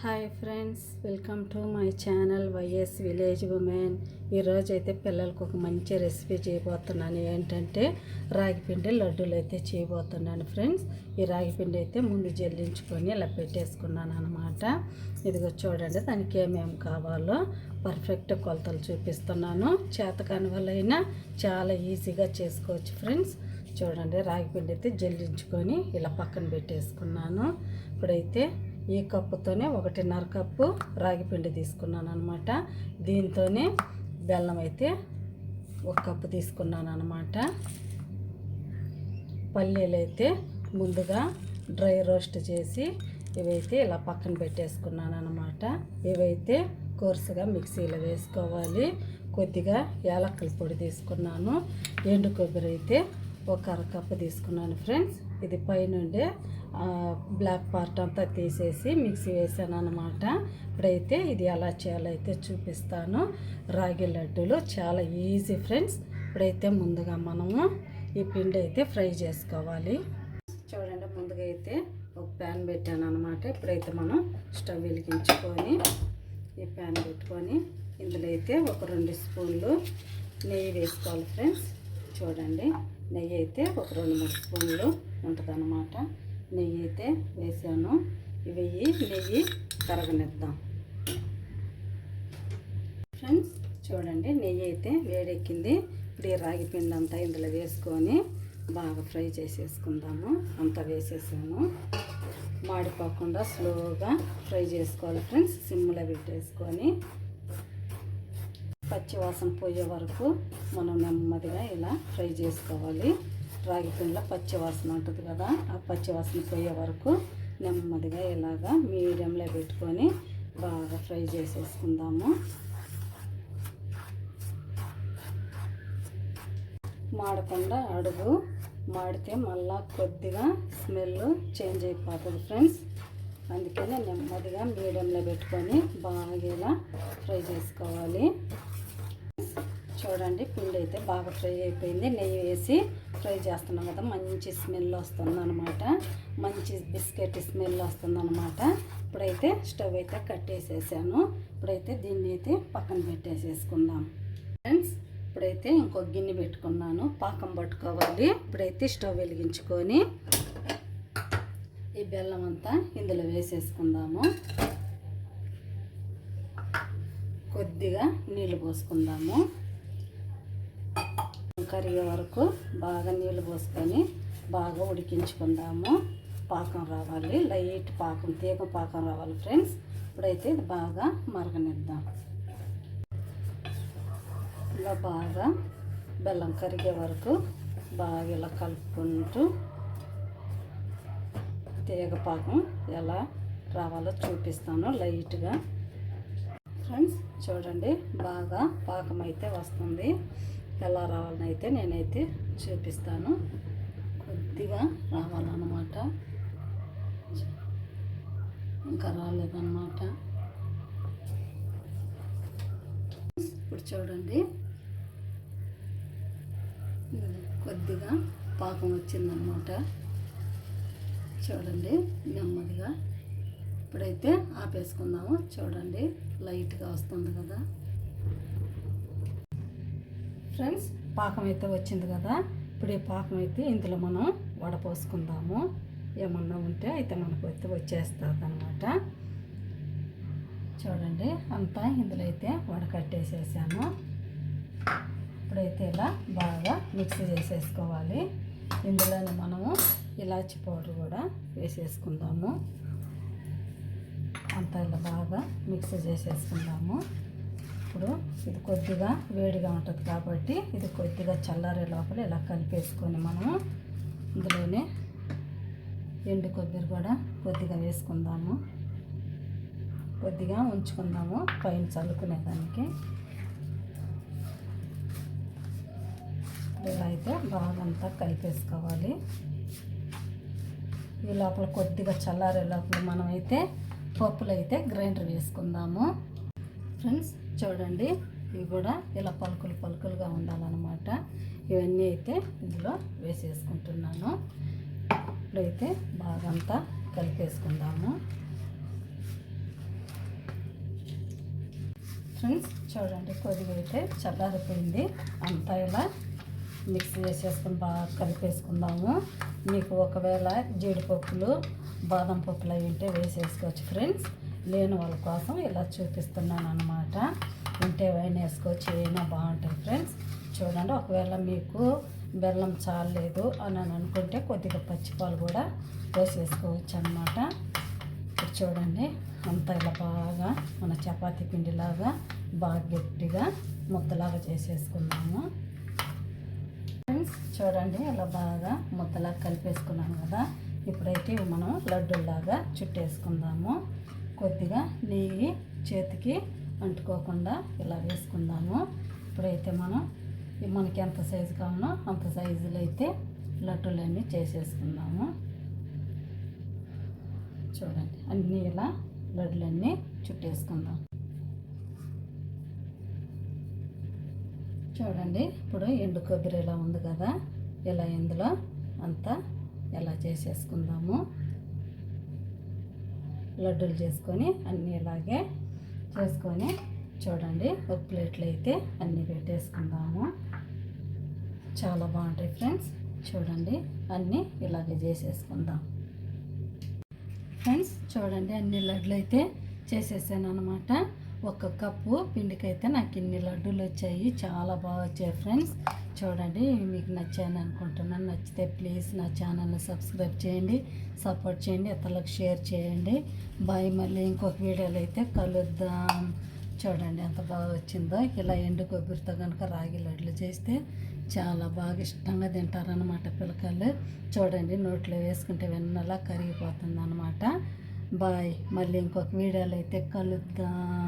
Hi friends, welcome to my channel YS village women. ఈరోజు అయితే పిల్లలకు ఒక మంచి రెసిపీ చేయబోతున్నాను. ఏంటంటే రాగిపిండి లడ్డూలు అయితే చేయబోతున్నాను ఫ్రెండ్స్. ఈ రాగిపిండి అయితే ముందు జల్లించుకొని ఇలా పెట్టేసుకున్నాను అనమాట. ఇదిగో చూడండి, దానికి ఏమేమి కావాలో పర్ఫెక్ట్ కొలతలు చూపిస్తున్నాను. చేతకాని వాళ్ళైనా చాలా ఈజీగా చేసుకోవచ్చు ఫ్రెండ్స్. చూడండి, రాగిపిండి అయితే జల్లించుకొని ఇలా పక్కన పెట్టేసుకున్నాను. ఇప్పుడైతే ఈ కప్పుతోనే 1.5 కప్పు రాగిపిండి తీసుకున్నాను అనమాట. దీంతోనే బెల్లం అయితే 1 కప్పు తీసుకున్నాను అనమాట. పల్లీలు అయితే ముందుగా డ్రై రోస్ట్ చేసి ఇవైతే ఇలా పక్కన పెట్టేసుకున్నాను అనమాట. ఇవైతే కోర్సుగా మిక్సీలో వేసుకోవాలి. కొద్దిగా యాలక్కల పొడి తీసుకున్నాను. ఎండు కొబ్బరి అయితే 1 కప్పు తీసుకున్నాను ఫ్రెండ్స్. ఇది పైనుండే బ్లాక్ పార్ట్ అంతా తీసేసి మిక్సీ వేసాను అనమాట. ఇప్పుడైతే ఇది ఎలా చేయాలో అయితే చూపిస్తాను. రాగి లడ్డూలు చాలా ఈజీ ఫ్రెండ్స్. ఇప్పుడైతే ముందుగా మనము ఈ పిండి అయితే ఫ్రై చేసుకోవాలి. చూడండి, ముందుగా అయితే ఒక ప్యాన్ పెట్టాను అనమాట. ఇప్పుడైతే మనం స్టవ్ వెలిగించుకొని ఈ ప్యాన్ పెట్టుకొని ఇందులో అయితే ఒక 2 స్పూన్లు నెయ్యి వేసుకోవాలి ఫ్రెండ్స్. చూడండి, నెయ్యి అయితే ఒక 2-3 స్పూన్లు ఉంటుంది అన్నమాట. నెయ్యి అయితే వేసాను. నెయ్యి కరగనిద్దాం ఫ్రెండ్స్. చూడండి, నెయ్యి అయితే వేడెక్కింది. ఇప్పుడు ఈ రాగి పిండి అంతా ఇందులో వేసుకొని బాగా ఫ్రై చేసేసుకుందాము. అంతా వేసేసాను. మాడిపోకుండా స్లోగా ఫ్రై చేసుకోవాలి ఫ్రెండ్స్. సిమ్లో పెట్టేసుకొని పచ్చివాసన పోయే వరకు మనం నెమ్మదిగా ఇలా ఫ్రై చేసుకోవాలి. రాగి పిండిలో పచ్చివాసన ఉంటుంది కదా, ఆ పచ్చివాసన పోయే వరకు నెమ్మదిగా ఇలాగా మీడియంలో పెట్టుకొని బాగా ఫ్రై చేసేసుకుందాము. మాడకుండా అడుగు మాడితే మళ్ళా కొద్దిగా స్మెల్ చేంజ్ అయిపోతుంది ఫ్రెండ్స్. అందుకని నెమ్మదిగా మీడియంలో పెట్టుకొని బాగా ఇలా ఫ్రై చేసుకోవాలి. చూడండి, పిండి అయితే బాగా ఫ్రై అయిపోయింది. నెయ్యి వేసి ఫ్రై చేస్తున్నాం కదా, మంచి స్మెల్ వస్తుంది అనమాట. మంచి బిస్కెట్ స్మెల్ వస్తుంది అనమాట. ఇప్పుడైతే స్టవ్ అయితే కట్టేసేసాను. ఇప్పుడైతే దీన్ని అయితే పక్కన పెట్టేసేసుకుందాం ఫ్రెండ్స్. ఇప్పుడైతే ఇంకొక గిన్నె పెట్టుకున్నాను, పాకం పట్టుకోవాలి. ఇప్పుడైతే స్టవ్ వెలిగించుకొని ఈ బెల్లం అంతా ఇందులో వేసేసుకుందాము. కొద్దిగా నీళ్ళు పోసుకుందాము. కరిగే వరకు బాగా నీళ్ళు పోసుకొని బాగా ఉడికించుకుందాము. పాకం రావాలి, లైట్ పాకం, తీగ పాకం రావాలి ఫ్రెండ్స్. ఇప్పుడైతే ఇది బాగా మరగనిద్దాం. ఇలా బాగా బెల్లం కరిగే వరకు బాగా ఇలా కలుపుకుంటూ తీగ పాకం ఎలా రావాలో చూపిస్తాను లైట్గా ఫ్రెండ్స్. చూడండి, బాగా పాకం అయితే వస్తుంది. ఎలా రావాలని అయితే నేనైతే చూపిస్తాను. కొద్దిగా రావాలన్నమాట, ఇంకా రాలేదన్నమాట. ఇప్పుడు చూడండి, కొద్దిగా పాకం వచ్చిందన్నమాట. చూడండి, నెమ్మదిగా ఇప్పుడైతే ఆపేసుకుందాము. చూడండి, లైట్గా వస్తుంది కదా ఫ్రెండ్స్. పాకం అయితే వచ్చింది కదా. ఇప్పుడు ఈ పాకం అయితే ఇందులో మనం వడపోసుకుందాము. ఏమన్నా ఉంటే అయితే మనకు అయితే వచ్చేస్తుంది అనమాట. చూడండి, అంతా ఇందులో అయితే వడకట్టేసేసాను. ఇప్పుడైతే ఇలా బాగా మిక్స్ చేసేసుకోవాలి. ఇందులోనే మనము ఇలాచి పౌడర్ కూడా వేసేసుకుందాము. అంతా ఇలా బాగా మిక్స్ చేసేసుకుందాము. ఇప్పుడు ఇది కొద్దిగా వేడిగా ఉంటుంది కాబట్టి ఇది కొద్దిగా చల్లారే లోపల ఇలా కలిపేసుకొని మనము ఇందులోనే ఎండు కొబ్బరి కూడా కొద్దిగా వేసుకుందాము. కొద్దిగా ఉంచుకుందాము పైన చల్లుకునేదానికి. ఇలా అయితే బాగా అంతా కలిపేసుకోవాలి. ఈ లోపల కొద్దిగా చల్లారే లోపల మనమైతే పప్పులు అయితే గ్రైండర్ వేసుకుందాము ఫ్రెండ్స్. చూడండి, ఇవి కూడా ఇలా పలుకులుగా ఉండాలన్నమాట. ఇవన్నీ అయితే ఇందులో వేసేసుకుంటున్నాను. ఇప్పుడైతే బాగా అంతా కలిపేసుకుందాము. ఫ్రెండ్స్ చూడండి, కొద్దిగా అయితే చల్లారిపోయింది. అంతా ఇలా మిక్స్ చేసేసుకుని బాగా కలిపేసుకుందాము. మీకు ఒకవేళ జీడిపప్పులు బాదం పప్పులు అవి ఉంటే వేసేసుకోవచ్చు ఫ్రెండ్స్. లేని వాళ్ళ కోసం ఇలా చూపిస్తున్నాను అనమాట. ఉంటే వైన్ వేసుకోవచ్చు, ఏమైనా బాగుంటాయి ఫ్రెండ్స్. చూడండి, ఒకవేళ మీకు బెల్లం చాలలేదు అని అనుకుంటే కొద్దిగా పచ్చిపాలు కూడా వేసేసుకోవచ్చు అనమాట. చూడండి, అంతా ఇలా బాగా మన చపాతీ పిండిలాగా బాగా గట్టిగా ముద్దలాగా చేసేసుకున్నాము ఫ్రెండ్స్. చూడండి, అలా బాగా ముద్దలాగా కలిపేసుకున్నాను కదా. ఇప్పుడైతే మనం లడ్డూలాగా చుట్టేసుకుందాము. కొద్దిగా నెయ్యి చేతికి అంటుకోకుండా ఇలా వేసుకుందాము. ఇప్పుడైతే మనకి ఎంత సైజు కావాలో అంత సైజులో అయితే లడ్డూలన్నీ చేసేసుకుందాము. చూడండి, అన్నీ ఇలా లడ్డులన్నీ చుట్టేసుకుందాం. చూడండి, ఇప్పుడు ఎండు కొబ్బరి ఇలా ఉంది కదా, ఇలా ఇందులో అంతా ఎలా చేసేసుకుందాము. లడ్డూలు చేసుకొని అన్నీ ఇలాగే చేసుకొని చూడండి, ఒక ప్లేట్లో అయితే అన్నీ పెట్టేసుకుందాము. చాలా బాగుంటాయి ఫ్రెండ్స్. చూడండి, అన్నీ ఇలాగే చేసేసుకుందాం ఫ్రెండ్స్. చూడండి, అన్ని లడ్డులు అయితే చేసేసాను అనమాట. ఒక కప్పు పిండికైతే నాకు ఇన్ని లడ్డూలు వచ్చాయి. చాలా బాగా వచ్చాయి ఫ్రెండ్స్. చూడండి, మీకు నచ్చాయని అనుకుంటున్నాను. నచ్చితే ప్లీజ్ నా ఛానల్ని సబ్స్క్రైబ్ చేయండి, సపోర్ట్ చేయండి, ఇతరులకు షేర్ చేయండి. బాయ్. మళ్ళీ ఇంకొక వీడియోలో అయితే కలుద్దాం. చూడండి ఎంత బాగా వచ్చిందో. ఇలా ఎండు కొబ్బరితో కనుక రాగి లడ్లు చేస్తే చాలా బాగా ఇష్టంగా తింటారనమాట పిల్లకాయలు. చూడండి, నోట్లో వేసుకుంటే వెన్నలా కరిగిపోతుంది అనమాట. బాయ్. మళ్ళీ ఇంకొక వీడియోలో అయితే కలుద్దాం.